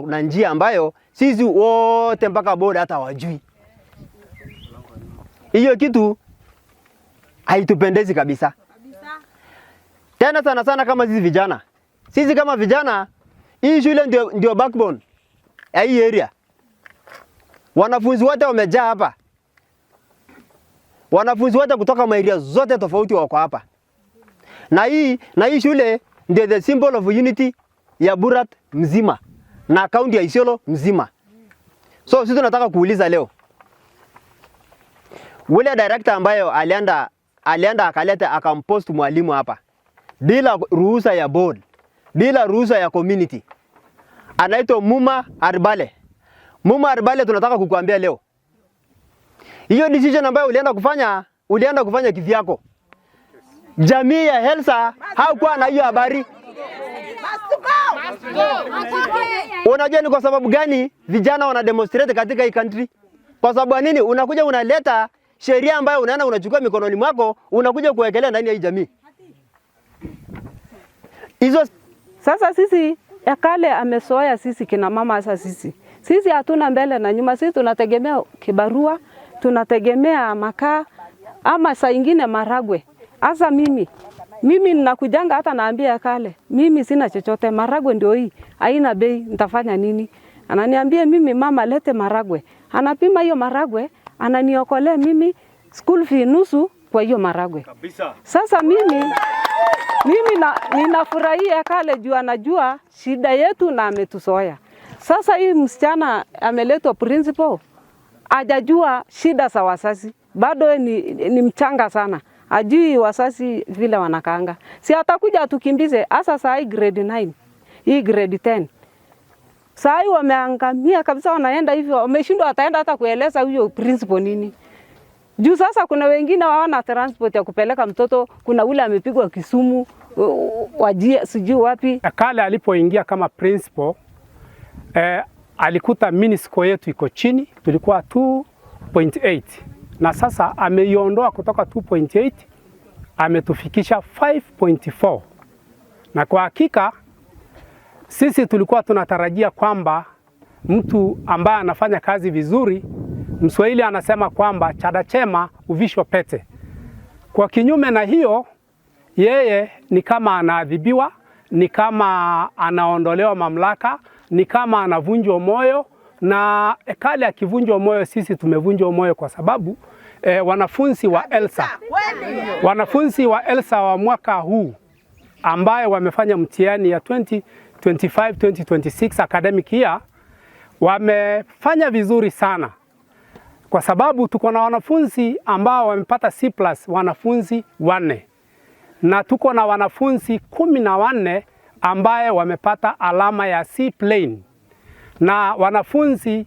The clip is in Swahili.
na njia ambayo sisi wote mpaka boda hata wajui. Hiyo kitu haitupendezi kabisa. Tena sana sana kama sisi vijana. Sisi kama vijana, hii shule ndio backbone ya hii area. Wanafunzi wote wamejaa hapa. Wanafunzi wote kutoka area zote tofauti wako hapa. Na hii shule ndio the symbol of unity ya Burat mzima na kaunti ya Isiolo mzima. So sisi tunataka kuuliza leo, ule director ambayo alienda akaleta akampost mwalimu hapa bila ruhusa ya board, bila ruhusa ya community, anaitwa Muma Arbale. Muma Arbale, tunataka kukuambia leo, hiyo decision ambayo ulienda kufanya kivyako. Jamii ya Elsa hakuwa na hiyo habari. Unajua ni kwa sababu gani vijana wana demonstrate katika hii country? Kwa sababu nini? Unakuja unaleta sheria ambayo unaenda unachukua mikononi mwako, unakuja kuwekelea ndani ya hii jamii. Hizo sasa sisi Yakale amesoea sisi kina mama. Sasa sisi hatuna mbele na nyuma. Sisi tunategemea kibarua, tunategemea makaa ama saa nyingine maragwe. Asa mimi ninakujanga hata naambia Yakale, mimi sina chochote, maragwe ndio hii, haina bei, nitafanya nini? Ananiambia mimi, mama lete maragwe. Anapima hiyo maragwe, ananiokolea mimi school fee nusu kwa hiyo maragwe. Kabisa. Sasa mimi ninafurahia Yakale juu anajua shida yetu na ametusoea. Sasa hii msichana ameletwa principal, hajajua shida za wazazi. Bado ni mchanga sana. Ajui wasasi vile wanakaanga. Si atakuja atukimbize hasa saa hii grade 9. Hii grade 10. Saa hii wameangamia kabisa, wanaenda hivyo. Wameshindwa ataenda hata kueleza huyo principal nini. Juu sasa kuna wengine hawana transport ya kupeleka mtoto, kuna ule amepigwa Kisumu, wajia sijui wapi. Yakale alipoingia kama principal, alikuta minisco yetu iko chini, tulikuwa 2.8. Na sasa ameiondoa kutoka 2.8 ametufikisha 5.4. Na kwa hakika sisi tulikuwa tunatarajia kwamba mtu ambaye anafanya kazi vizuri, Mswahili anasema kwamba chada chema uvishwa pete. Kwa kinyume na hiyo, yeye ni kama anaadhibiwa, ni kama anaondolewa mamlaka, ni kama anavunjwa moyo. Na Yakale akivunjwa moyo, sisi tumevunjwa moyo kwa sababu wanafunzi wa Elsa wa mwaka huu ambaye wamefanya mtihani ya 2025-2026 academic year wamefanya vizuri sana, kwa sababu tuko na wanafunzi ambao wamepata C+, wanafunzi 4, na tuko na wanafunzi 14 ambaye wamepata alama ya C plain, na wanafunzi